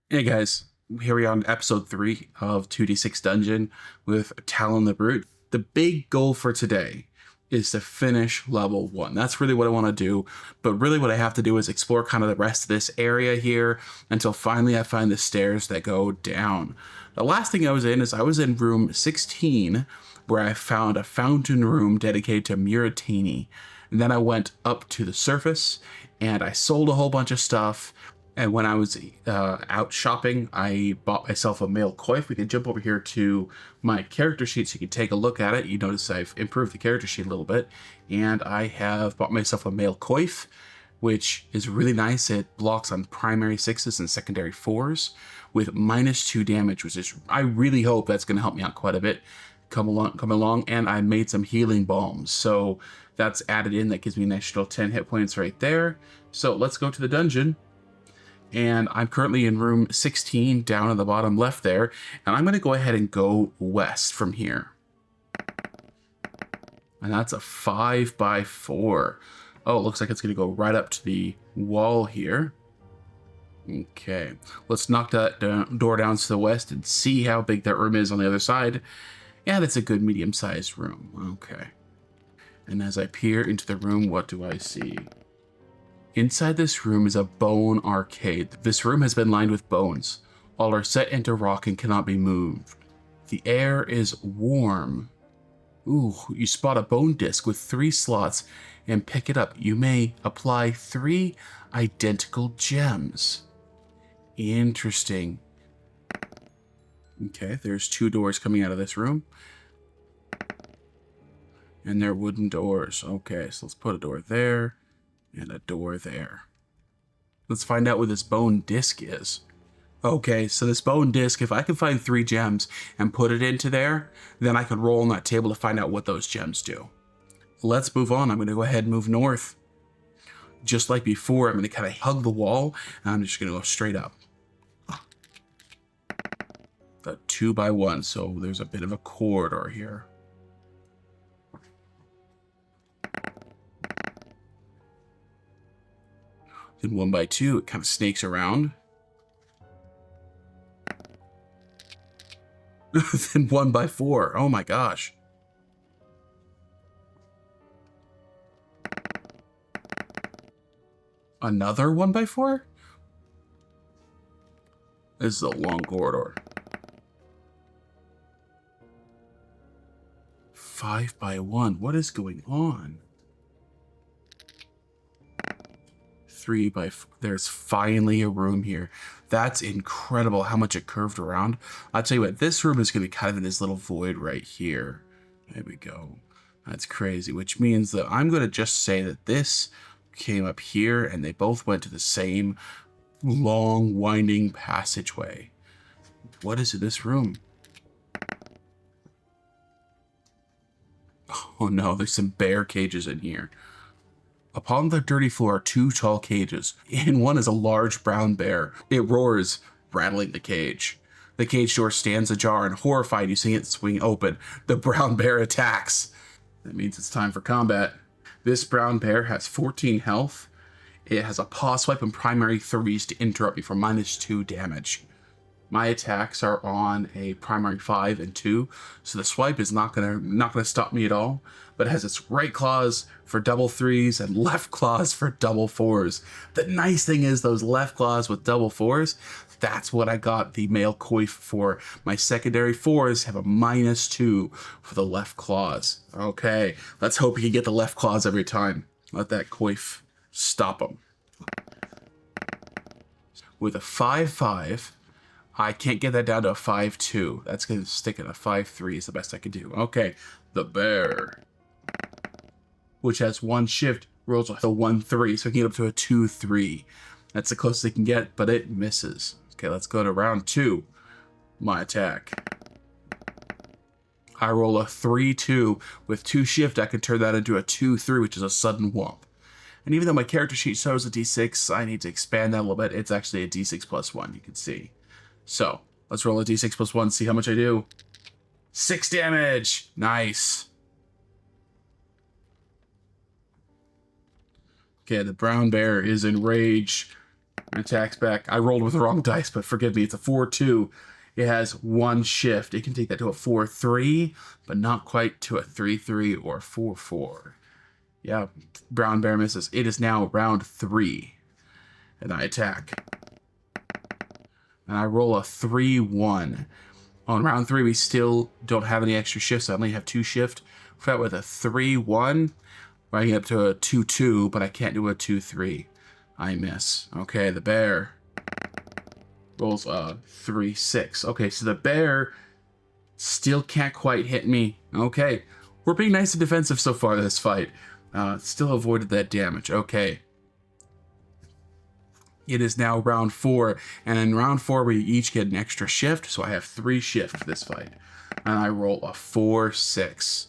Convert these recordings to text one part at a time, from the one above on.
Hey guys, here we are on episode 3 of 2d6 Dungeon with Talon the Brute. The big goal for today is to finish level 1. That's really what I want to do, but really what I have to do is explore kind of the rest of this area here until finally I find the stairs that go down. The last thing I was in room 16 where I found a fountain room dedicated to Muratini. And then I went up to the surface and I sold a whole bunch of stuff. And when I was out shopping, I bought myself a male coif. We can jump over here to my character sheet so you can take a look at it. You notice I've improved the character sheet a little bit. And I have bought myself a male coif, which is really nice. It blocks on primary 6s and secondary 4s with -2 damage, which is, I really hope that's going to help me out quite a bit. Come along, and I made some healing bombs. So that's added in. That gives me an additional 10 hit points right there. So let's go to the dungeon. And I'm currently in room 16 down in the bottom left there, and I'm going to go ahead and go west from here. And that's a 5x4. Oh, it looks like it's going to go right up to the wall here. Okay, let's knock that door down to the west and see how big that room is on the other side. Yeah, that's a good medium-sized room. Okay. And as I peer into the room, what do I see? Inside this room is a bone arcade. This room has been lined with bones. All are set into rock and cannot be moved. The air is warm. Ooh, you spot a bone disc with 3 slots and pick it up. You may apply 3 identical gems. Interesting. Okay, there's 2 doors coming out of this room. And they're wooden doors. Okay, so let's put a door there and a door there. Let's find out what this bone disc is. Okay, so this bone disc, if I can find 3 gems and put it into there, then I could roll on that table to find out what those gems do. Let's move on. I'm going to go ahead and move north. Just like before, I'm going to kind of hug the wall, and I'm just going to go straight up. The 2x1, so there's a bit of a corridor here. Then 1x2, it kind of snakes around. Then 1x4, oh my gosh. Another 1x4? This is a long corridor. 5x1, what is going on? 3x4. There's finally a room here. That's incredible how much it curved around. I'll tell you what, this room is going to be kind of in this little void right here. There we go. That's crazy, which means that I'm going to just say that this came up here and they both went to the same long winding passageway. What is in this room? Oh no, there's some bear cages in here. Upon the dirty floor are 2 tall cages. In one is a large brown bear. It roars, rattling the cage. The cage door stands ajar, and horrified, you see it swing open. The brown bear attacks. That means it's time for combat. This brown bear has 14 health. It has a paw swipe and primary 3s to interrupt me for -2 damage. My attacks are on a primary 5 and 2, so the swipe is not gonna stop me at all, but it has its right claws for double 3s and left claws for double 4s. The nice thing is those left claws with double 4s, that's what I got the male coif for. My secondary 4s have a -2 for the left claws. Okay, let's hope he can get the left claws every time. Let that coif stop him. With a 5-5, I can't get that down to a 5-2. That's going to stick at a 5-3 is the best I can do. Okay, the bear, which has 1 shift, rolls a 1-3, so I can get up to a 2-3. That's the closest I can get, but it misses. Okay, let's go to round 2. My attack. I roll a 3-2. With 2 shift, I can turn that into a 2-3, which is a sudden whomp. And even though my character sheet shows a d6, I need to expand that a little bit. It's actually a d6 plus 1, you can see. So, let's roll a d6 plus 1, see how much I do. 6 damage! Nice. Okay, the brown bear is enraged. Attacks back. I rolled with the wrong dice, but forgive me. It's a 4-2. It has 1 shift. It can take that to a 4-3, but not quite to a 3-3 or 4-4. Yeah, brown bear misses. It is now round 3. And I attack. And I roll a 3-1. On round 3, we still don't have any extra shifts. I only have 2 shift. Fought with a 3-1. I can get up to a 2-2, but I can't do a 2-3. I miss. Okay, the bear rolls a 3-6. Okay, so the bear still can't quite hit me. Okay, we're being nice and defensive so far this fight. Still avoided that damage. Okay. It is now round 4, and in round 4 we each get an extra shift, so I have 3 shift this fight. And I roll a 4-6.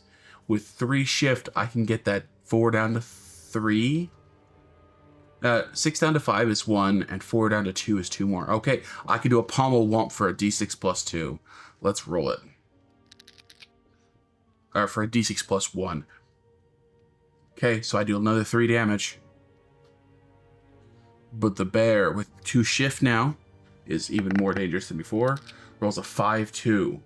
With 3 shift, I can get that 4 down to 3. 6 down to 5 is 1, and 4 down to 2 is 2 more. Okay, I can do a pommel womp for a d6 plus 2. Let's roll it. Or for a d6 plus 1. Okay, so I do another 3 damage. But the bear, with 2 shift now, is even more dangerous than before. Rolls a 5-2.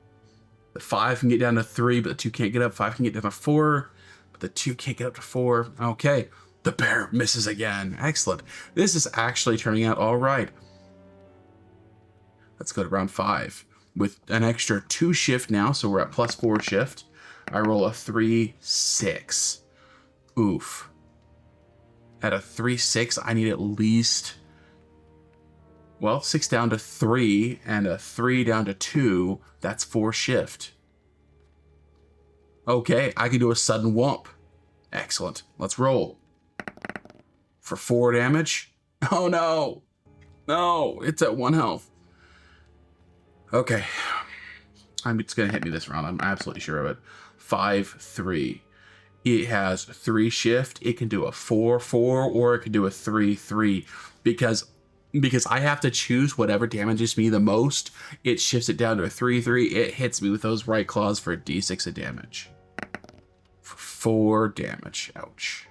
The 5 can get down to 3, but the 2 can't get up. 5 can get down to 4, but the 2 can't get up to 4. Okay. The bear misses again. Excellent. This is actually turning out all right. Let's go to round 5. With an extra 2 shift now, so we're at plus 4 shift. I roll a 3-6. Oof. At a 3-6, I need at least, well, 6 down to 3, and a 3 down to 2. That's 4 shift. Okay, I can do a sudden whomp. Excellent. Let's roll. For 4 damage. Oh no! No, it's at 1 health. Okay. It's gonna hit me this round. I'm absolutely sure of it. 5-3. It has 3 shift. It can do a 4-4 or it can do a 3-3. Because I have to choose whatever damages me the most. It shifts it down to a 3-3. It hits me with those right claws for a d6 of damage. For 4 damage. Ouch.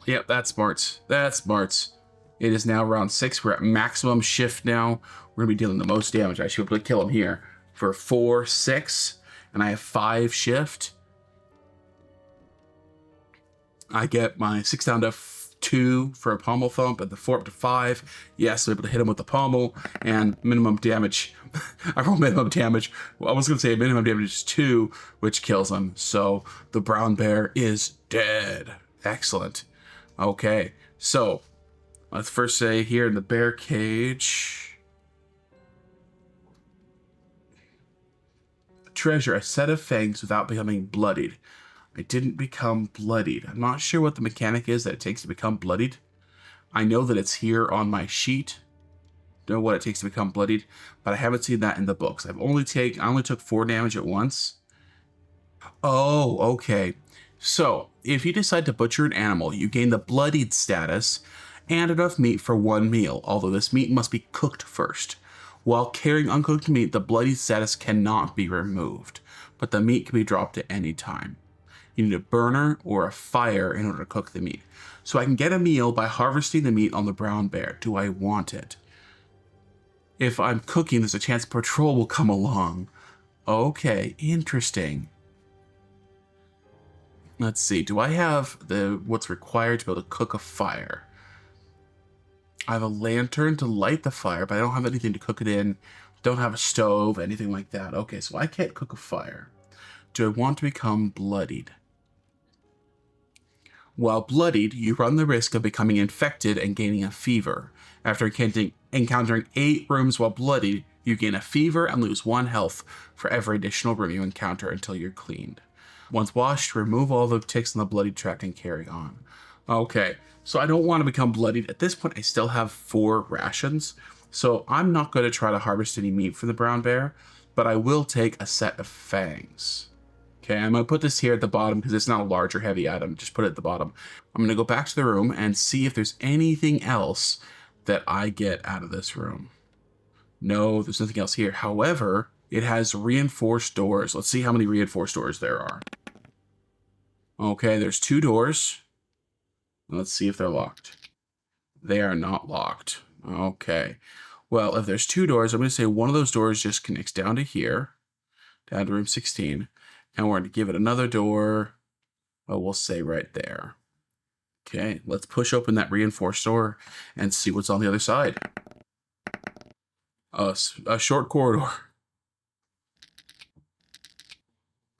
Yep, that's smart. That's smart. It is now round 6. We're at maximum shift now. We're going to be dealing the most damage. I should be able to kill him here. For 4-6. And I have 5 shift. I get my 6 down to 2 for a pommel thump, and the 4 up to 5. Yes, I'm able to hit him with the pommel. And minimum damage. I roll minimum damage. Well, I was going to say minimum damage is 2, which kills him. So the brown bear is dead. Excellent. Okay, so let's first say here in the bear cage. Treasure a set of fangs without becoming bloodied. I didn't become bloodied. I'm not sure what the mechanic is that it takes to become bloodied. I know that it's here on my sheet. Don't know what it takes to become bloodied, but I haven't seen that in the books. I only took 4 damage at once. Oh, okay. So, if you decide to butcher an animal, you gain the bloodied status and enough meat for 1 meal, although this meat must be cooked first. While carrying uncooked meat, the bloodied status cannot be removed, but the meat can be dropped at any time. You need a burner or a fire in order to cook the meat. So I can get a meal by harvesting the meat on the brown bear. Do I want it? If I'm cooking, there's a chance patrol will come along. Okay, interesting. Let's see, do I have what's required to be able to cook a fire? I have a lantern to light the fire, but I don't have anything to cook it in. Don't have a stove, anything like that. Okay, so I can't cook a fire. Do I want to become bloodied? While bloodied, you run the risk of becoming infected and gaining a fever. After encountering 8 rooms while bloodied, you gain a fever and lose 1 health for every additional room you encounter until you're cleaned. Once washed, remove all the ticks in the bloodied tract and carry on. Okay, so I don't want to become bloodied. At this point, I still have 4 rations, so I'm not going to try to harvest any meat from the brown bear, but I will take a set of fangs. Okay, I'm going to put this here at the bottom because it's not a large or heavy item. Just put it at the bottom. I'm going to go back to the room and see if there's anything else that I get out of this room. No, there's nothing else here. However, it has reinforced doors. Let's see how many reinforced doors there are. Okay, there's 2 doors. Let's see if they're locked. They are not locked. Okay. Well, if there's 2 doors, I'm going to say one of those doors just connects down to here, down to room 16. And we're going to give it another door. Well, we'll say right there. Okay, let's push open that reinforced door and see what's on the other side. A short corridor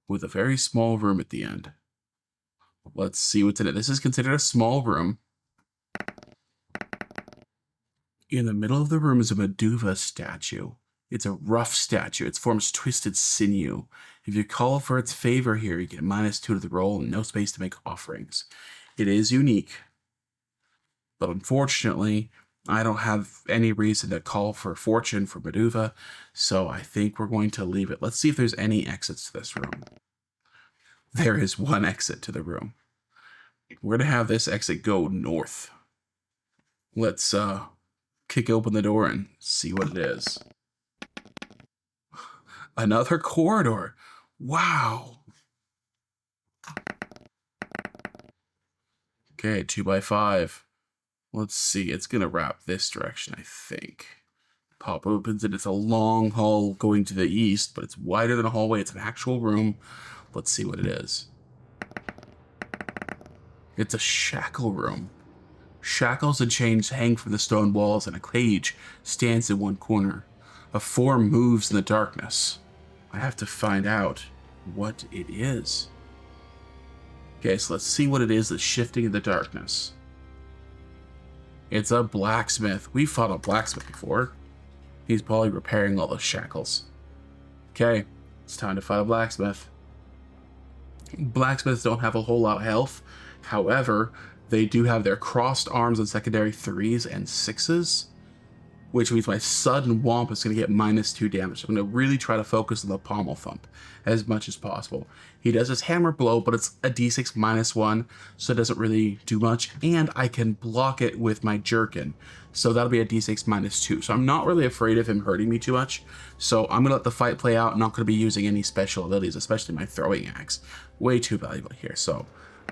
with a very small room at the end. Let's see what's in it. This is considered a small room. In the middle of the room is a Meduva statue. It's a rough statue. It forms twisted sinew. If you call for its favor here, you get -2 to the roll and no space to make offerings. It is unique. But unfortunately, I don't have any reason to call for fortune for Meduva, so I think we're going to leave it. Let's see if there's any exits to this room. There is one exit to the room. We're going to have this exit go north. Let's kick open the door and see what it is. Another corridor. Wow. Okay, 2x5. Let's see. It's going to wrap this direction, I think. Pop opens it. It's a long hall going to the east, but it's wider than a hallway. It's an actual room. Let's see what it is. It's a shackle room. Shackles and chains hang from the stone walls, and a cage stands in one corner. A form moves in the darkness. I have to find out what it is. Okay, so let's see what it is that's shifting in the darkness. It's a blacksmith. We've fought a blacksmith before. He's probably repairing all those shackles. Okay, it's time to fight a blacksmith. Blacksmiths don't have a whole lot of health. However, they do have their crossed arms and secondary 3s and 6s, which means my sudden womp is going to get -2 damage. I'm going to really try to focus on the pommel thump as much as possible. He does his hammer blow, but it's a d6 -1, so it doesn't really do much, and I can block it with my jerkin, so that'll be a d6 -2. So I'm not really afraid of him hurting me too much, so I'm going to let the fight play out. I'm not going to be using any special abilities, especially my throwing axe. Way too valuable here, so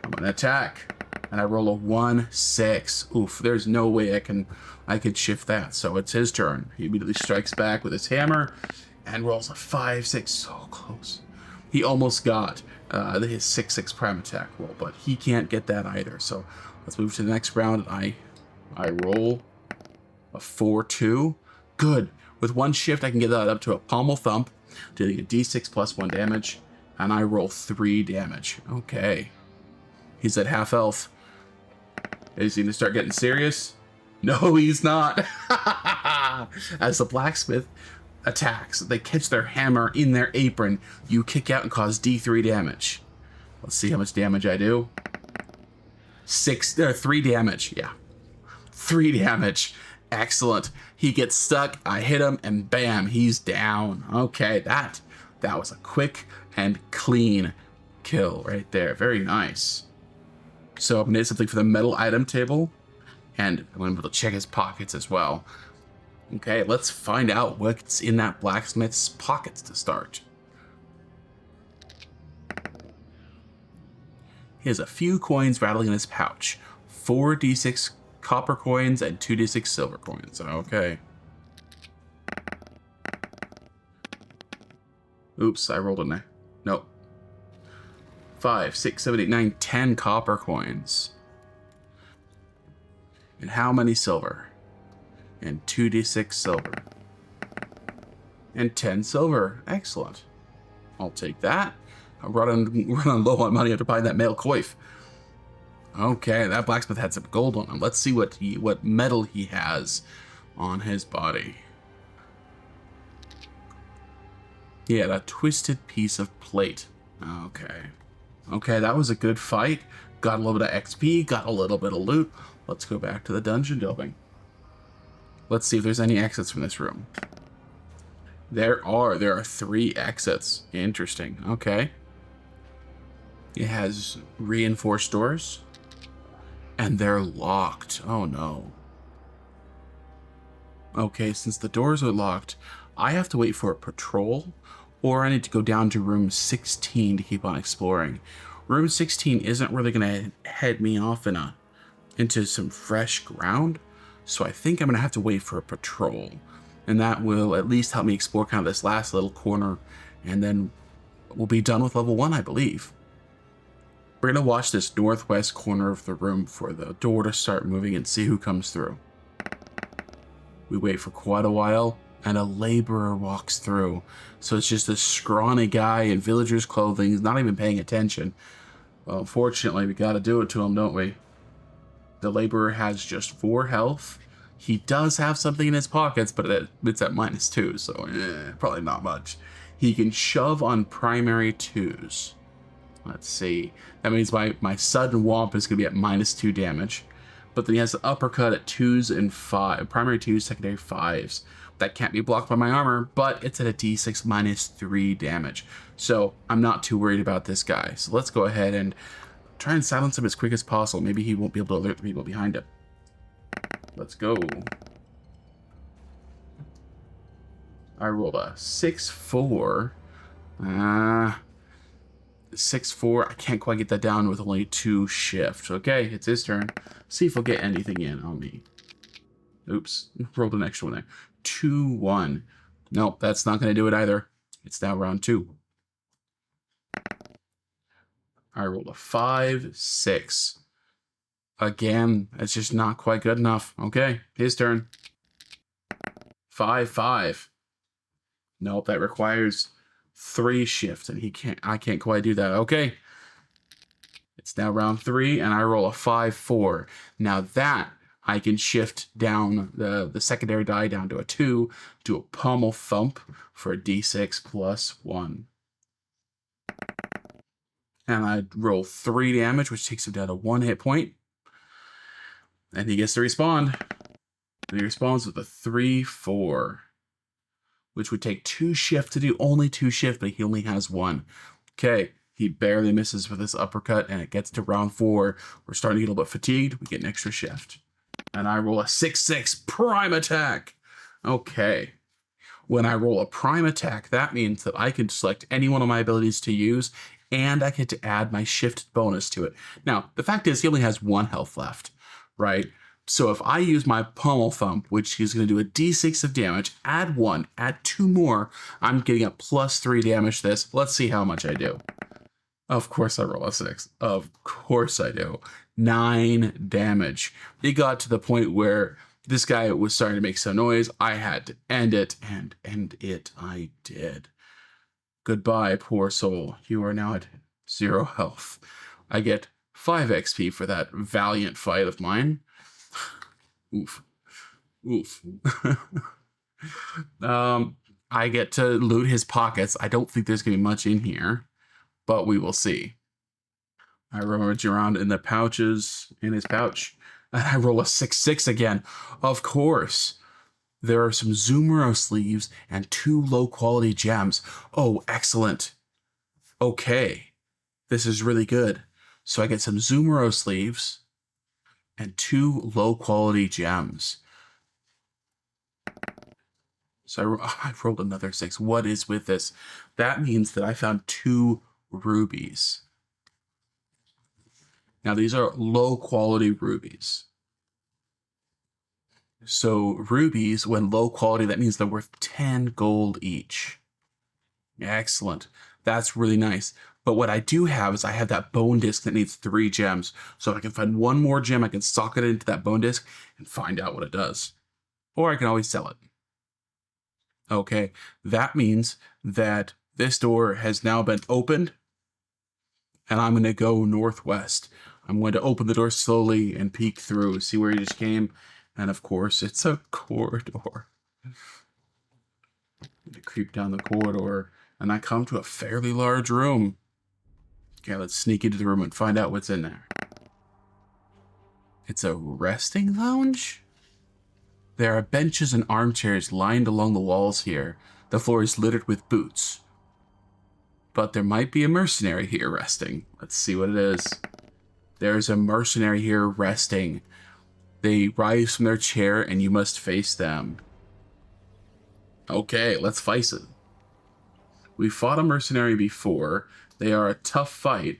I'm going to attack. And I roll a 1, 6. Oof, there's no way I could shift that. So it's his turn. He immediately strikes back with his hammer and rolls a 5, 6. So close. He almost got his 6, 6 prime attack roll, but he can't get that either. So let's move to the next round. I roll a 4, 2. Good. With one shift, I can get that up to a pommel thump, dealing a d6 +1 damage, and I roll 3 damage. Okay. He's at half health. Is he going to start getting serious? No, he's not. As the blacksmith attacks, they catch their hammer in their apron. You kick out and cause d3 damage. Let's see how much damage I do. 3 damage. Yeah. 3 damage. Excellent. He gets stuck. I hit him and bam, he's down. Okay, that was a quick and clean kill right there. Very nice. So I'm going to hit something for the metal item table, and I'm going to be able to check his pockets as well. Okay, let's find out what's in that blacksmith's pockets to start. He has a few coins rattling in his pouch. 4 d6 copper coins and 2 d6 silver coins. Okay. Oops, I rolled a nope. 5, 6, 7, 8, 9, 10 copper coins. And how many silver? And 2d6 silver. And 10 silver. Excellent. I'll take that. I'm running low on money after buying that male coif. Okay, that blacksmith had some gold on him. Let's see what metal he has on his body. He had a twisted piece of plate. Okay. Okay, that was a good fight. Got a little bit of XP, got a little bit of loot. Let's go back to the dungeon delving. Let's see if there's any exits from this room. There are 3 exits. Interesting. Okay. It has reinforced doors. And they're locked. Oh no. Okay, since the doors are locked, I have to wait for a patrol, or I need to go down to room 16 to keep on exploring. Room 16 isn't really going to head me off into some fresh ground, So I think I'm going to have to wait for a patrol. And that will at least help me explore kind of this last little corner. And then we'll be done with level 1, I believe. We're going to watch this northwest corner of the room for the door to start moving and see who comes through. We wait for quite a while, and a laborer walks through. So it's just this scrawny guy in villager's clothing. He's not even paying attention. Well, unfortunately, we got to do it to him, don't we? The laborer has just 4 health. He does have something in his pockets, but it's at -2, so probably not much. He can shove on primary 2s. Let's see. That means my sudden womp is going to be at -2 damage. But then he has the uppercut at 2s and 5. Primary 2s, secondary 5s. That can't be blocked by my armor, but it's at a d6 -3 damage. So I'm not too worried about this guy. So let's go ahead and try and silence him as quick as possible. Maybe he won't be able to alert the people behind him. Let's go. I rolled a 6-4. 6-4. I can't quite get that down with only 2 shift. Okay, it's his turn. See if we'll get anything in on me. Oops, rolled an extra one there. 2-1. Nope, that's not going to do it either. It's now round 2. I rolled a 5-6. Again, it's just not quite good enough. Okay, his turn. 5-5. Nope, that requires 3 shifts, and I can't quite do that. Okay. It's now round 3, and I roll a 5-4. Now that I can shift down the secondary die down to a 2, do a pommel thump for a d6 +1. And I roll 3 damage, which takes him down to 1 hit point. And he gets to respond. And he responds with a 3-4. Which would take 2 shift to do, only 2 shift, but he only has 1. Okay, he barely misses with this uppercut, and it gets to round 4. We're starting to get a little bit fatigued. We get an extra shift. And I roll a 6-6 prime attack. Okay. When I roll a prime attack, that means that I can select any one of my abilities to use, and I get to add my shift bonus to it. Now, the fact is, he only has 1 health left, right? So if I use my pommel thump, which is going to do a d6 of damage, add 1, add 2 more, I'm getting a +3 damage to this. Let's see how much I do. Of course I roll a 6. Of course I do. 9 damage. It got to the point where this guy was starting to make some noise. I had to end it, and end it I did. Goodbye, poor soul. You are now at 0 health. I get 5 XP for that valiant fight of mine. Oof. Oof. I get to loot his pockets. I don't think there's going to be much in here, but we will see. I rummage around in the pouches, in his pouch, and I roll a 6-6 again. Of course. There are some Zumuro sleeves and 2 low-quality gems. Oh, excellent. Okay. This is really good. So I get some Zumuro sleeves and 2 low-quality gems. So I rolled another 6. What is with this? That means that I found 2 rubies. Now, these are low-quality rubies. So rubies, when low quality, that means they're worth 10 gold each. Excellent. That's really nice. But what I do have is I have that bone disc that needs 3 gems. So if I can find 1 more gem, I can sock it into that bone disc and find out what it does. Or I can always sell it. Okay, that means that this door has now been opened, and I'm going to go northwest. I'm going to open the door slowly and peek through, see where he just came. And of course, it's a corridor. I creep down the corridor, and I come to a fairly large room. Okay, let's sneak into the room and find out what's in there. It's a resting lounge? There are benches and armchairs lined along the walls here. The floor is littered with boots. But there might be a mercenary here resting. Let's see what it is. There's a mercenary here resting. They rise from their chair and you must face them. Okay, let's face it. We fought a mercenary before. They are a tough fight,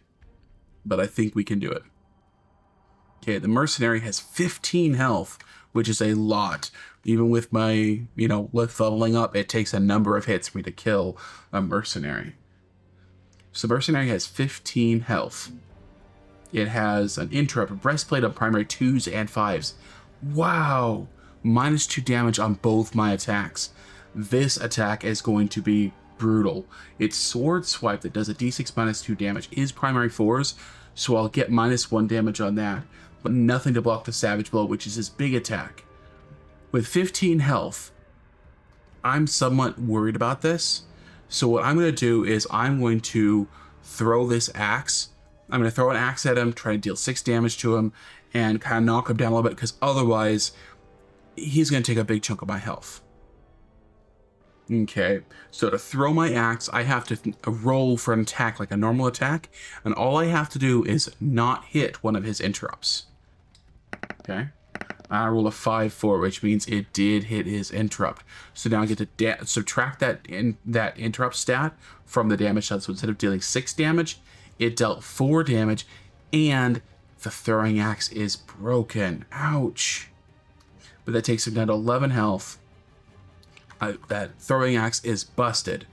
but I think we can do it. Okay, the mercenary has 15 health which is a lot. Even with my, with leveling up, it takes a number of hits for me to kill a mercenary. So mercenary has 15 health. It has an interrupt, a breastplate of primary 2s and 5s. Wow! -2 damage on both my attacks. This attack is going to be brutal. Its sword swipe that does a d6 -2 damage is primary 4s, so I'll get -1 damage on that, but nothing to block the Savage Blow, which is his big attack. With 15 health, I'm somewhat worried about this. So what I'm going to do is I'm going to throw this axe. I'm going to throw an axe at him, try to deal 6 damage to him, and kind of knock him down a little bit, because otherwise he's going to take a big chunk of my health. Okay, so to throw my axe, I have to roll for an attack like a normal attack, and all I have to do is not hit one of his interrupts. Okay, I roll a 5-4, which means it did hit his interrupt. So now I get to subtract that interrupt stat from the damage stat. So instead of dealing 6 damage, it dealt 4 damage, and the throwing axe is broken. Ouch. But that takes him down to 11 health. That throwing axe is busted.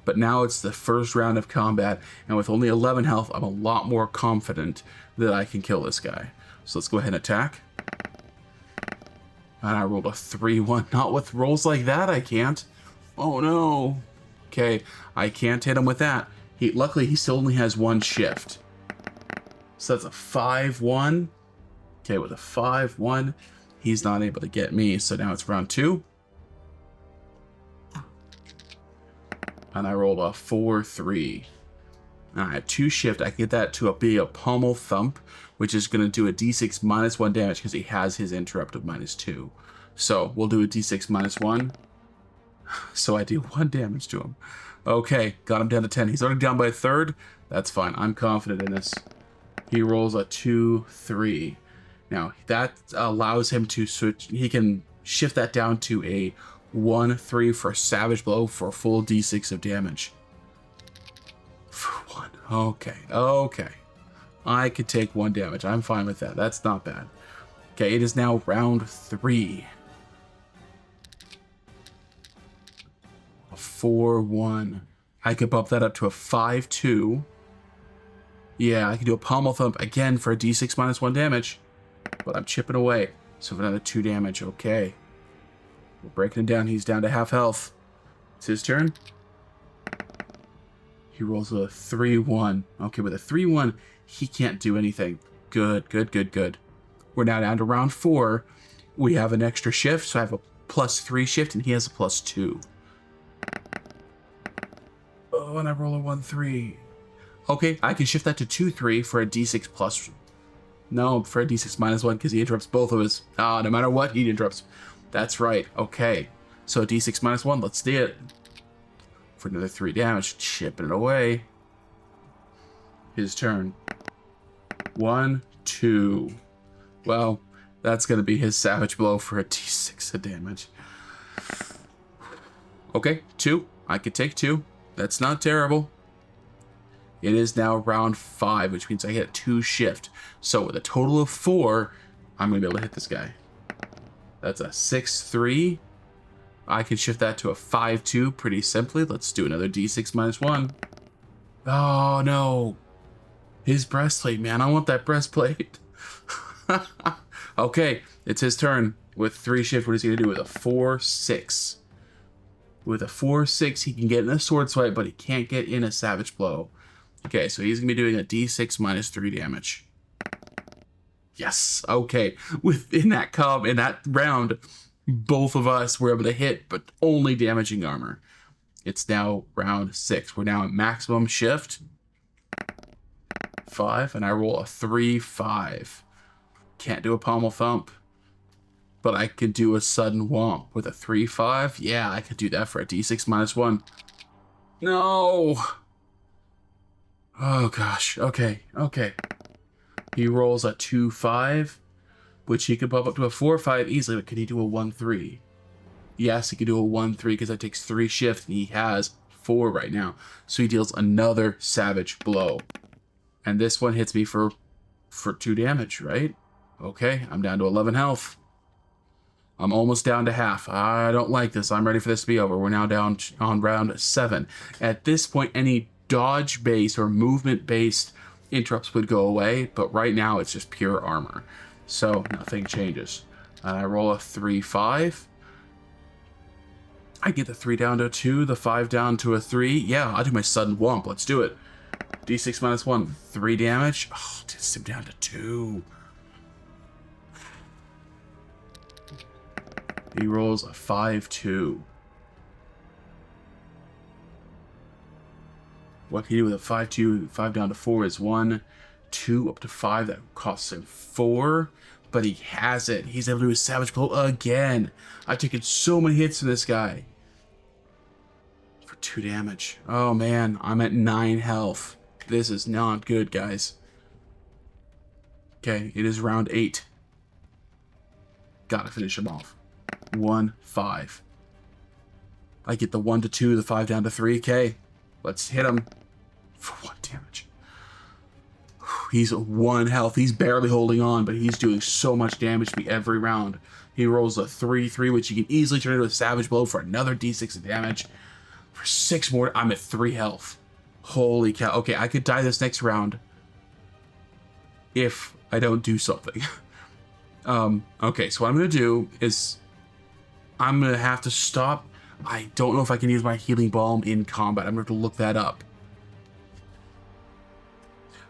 But now it's the first round of combat, and with only 11 health, I'm a lot more confident that I can kill this guy. So let's go ahead and attack. And I rolled a 3-1. Not with rolls like that, I can't. Oh no. Okay, I can't hit him with that. Luckily, he still only has 1 shift. So that's a 5-1. Okay, with a 5-1, he's not able to get me. So now it's round 2. And I rolled a 4-3. And I have 2 shift. I get that to be a pommel thump, which is going to do a d6 -1 damage because he has his interrupt of -2. So we'll do a d6 -1. So I do 1 damage to him. Okay, got him down to 10. He's already down by a third. That's fine. I'm confident in this. He rolls a 2-3. Now, that allows him to switch. He can shift that down to a 1-3 for Savage Blow for a full d6 of damage. For 1. Okay. I could take 1 damage. I'm fine with that. That's not bad. Okay, it is now round 3. A 4-1. I could bump that up to a 5-2. Yeah, I can do a pommel thump again for a d6 -1 damage. But I'm chipping away. So for another 2 damage. Okay. We're breaking him down. He's down to half health. It's his turn. He rolls a 3-1. Okay, with a 3-1, he can't do anything. Good. We're now down to round 4. We have an extra shift, so I have a +3 shift, and he has a +2. Oh, and I roll a 1-3. Okay, I can shift that to 2-3 for a d6 plus. No, for a d6 -1 because he interrupts both of us. No matter what, he interrupts. That's right. Okay, so a d6 -1. Let's do it. For another 3 damage, chipping it away. His turn. 1, 2. Well, that's going to be his Savage Blow for a d6 of damage. Okay, 2. I could take 2. That's not terrible. It is now round 5, which means I get a 2 shift. So with a total of 4, I'm going to be able to hit this guy. That's a 6-3. I can shift that to a 5-2 pretty simply. Let's do another d6 -1. Oh, no. His breastplate, man. I want that breastplate. Okay, it's his turn. With 3 shift, what is he going to do with a 4-6? With a 4-6, he can get in a sword swipe, but he can't get in a Savage Blow. Okay, so he's going to be doing a d6 -3 damage. Yes, okay. Within that round, both of us were able to hit, but only damaging armor. It's now round 6. We're now at maximum shift. 5, and I roll a 3-5. Can't do a pommel thump, but I can do a sudden womp with a 3-5. Yeah, I could do that for a d6 -1. No! Oh gosh, okay. He rolls a 2-5, which he could bump up to a 4-5 easily, but can he do a 1-3? Yes, he can do a 1-3 because that takes 3 shifts, and he has 4 right now. So he deals another Savage Blow. And this one hits me for 2 damage, right? Okay, I'm down to 11 health. I'm almost down to half. I don't like this. I'm ready for this to be over. We're now down on round 7. At this point, any dodge-based or movement-based interrupts would go away, but right now it's just pure armor. So nothing changes. I roll a 3-5. I get the 3 down to a 2, the 5 down to a 3. Yeah, I'll do my sudden whomp. Let's do it. D6 minus 1, 3 damage. Oh, just him down to 2. He rolls a 5-2. What can you do with a 5-2? 5 down to 4 is 1. 2 up to 5. That costs him 4. But he has it. He's able to do a Savage Blow again. I've taken so many hits from this guy. For 2 damage. Oh man, I'm at 9 health. This is not good, guys. Okay, it is round 8. Gotta finish him off. 1-5. I get the 1 to 2, the 5 down to 3. Okay, let's hit him for 1 damage. He's 1 health. He's barely holding on, but he's doing so much damage to me every round. He rolls a 3-3, which you can easily turn into a Savage Blow for another D6 of damage. For 6 more, I'm at 3 health. Holy cow. Okay, I could die this next round if I don't do something. Okay, so what I'm going to do is I'm going to have to stop. I don't know if I can use my Healing Balm in combat. I'm going to have to look that up.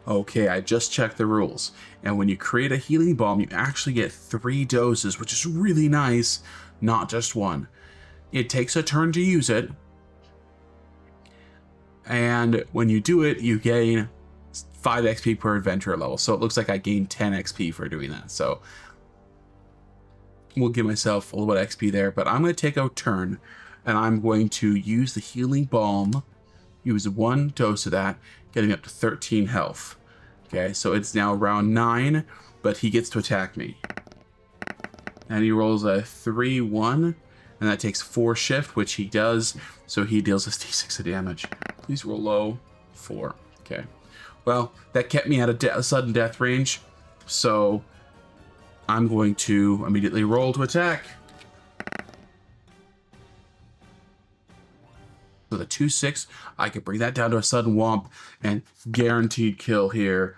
Okay, I just checked the rules. And when you create a Healing Balm, you actually get 3 doses, which is really nice, not just 1. It takes a turn to use it. And when you do it, you gain 5 XP per adventurer level. So it looks like I gained 10 XP for doing that. So we'll give myself a little bit of XP there. But I'm going to take a turn, and I'm going to use the Healing Balm. Use 1 dose of that, getting up to 13 health. Okay, so it's now round 9, but he gets to attack me. And he rolls a 3-1, and that takes 4 shift, which he does. So he deals us D6 of damage. Please roll low. 4. Okay. Well, that kept me at a sudden death range. So I'm going to immediately roll to attack. With a 2-6, I could bring that down to a sudden whomp and guaranteed kill here.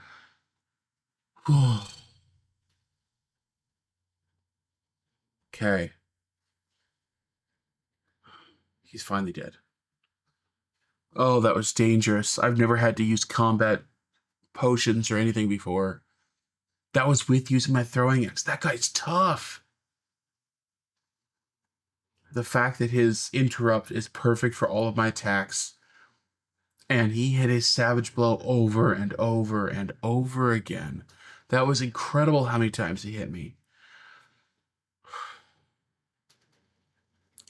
Okay. He's finally dead. Oh, that was dangerous. I've never had to use combat potions or anything before. That was with using my throwing axe. That guy's tough. The fact that his interrupt is perfect for all of my attacks. And he hit his Savage Blow over and over and over again. That was incredible how many times he hit me.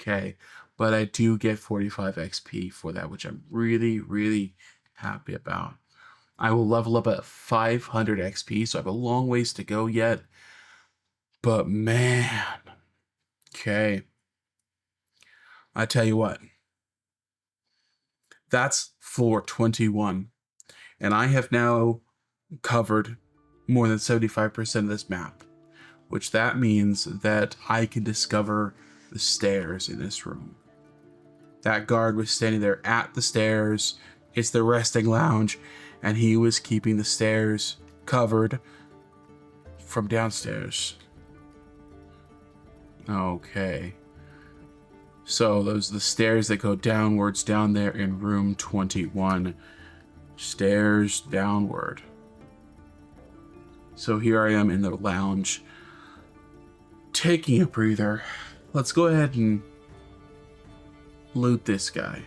Okay, but I do get 45 XP for that, which I'm really, really happy about. I will level up at 500 XP, so I have a long ways to go yet. But man, okay. I tell you what, that's floor 21. And I have now covered more than 75% of this map, which that means that I can discover the stairs in this room. That guard was standing there at the stairs. It's the resting lounge, and he was keeping the stairs covered from downstairs. Okay. So those are the stairs that go downwards down there in room 21. Stairs downward. So here I am in the lounge, taking a breather. Let's go ahead and loot this guy.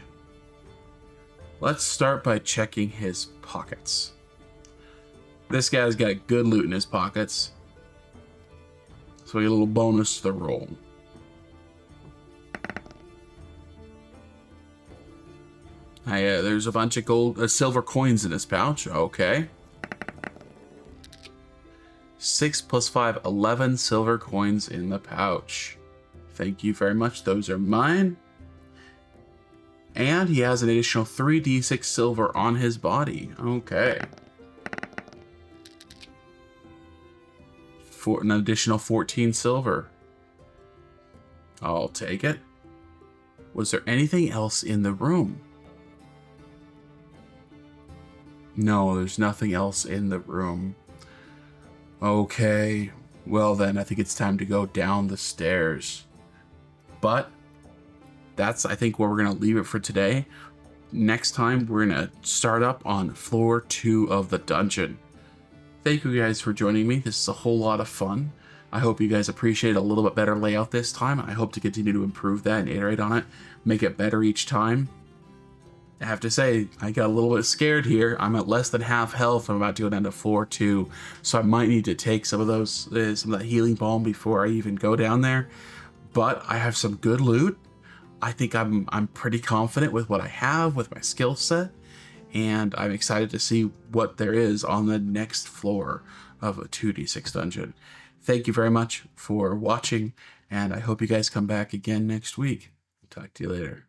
Let's start by checking his pockets. This guy's got good loot in his pockets, so we get a little bonus to the roll. There's a bunch of silver coins in his pouch. Okay. 6 + 5, 11 silver coins in the pouch. Thank you very much. Those are mine. And he has an additional 3d6 silver on his body. Okay. For an additional 14 silver. I'll take it. Was there anything else in the room? No, there's nothing else in the room. Okay, well then I think it's time to go down the stairs. But that's, I think, where we're going to leave it for today. Next time, we're going to start up on floor 2 of the dungeon. Thank you guys for joining me. This is a whole lot of fun. I hope you guys appreciate a little bit better layout this time. I hope to continue to improve that and iterate on it, make it better each time. I have to say, I got a little bit scared here. I'm at less than half health. I'm about to go down to 4-2, so I might need to take some of that healing balm before I even go down there. But I have some good loot. I think I'm pretty confident with what I have, with my skill set, and I'm excited to see what there is on the next floor of a 2d6 dungeon. Thank you very much for watching, and I hope you guys come back again next week. Talk to you later.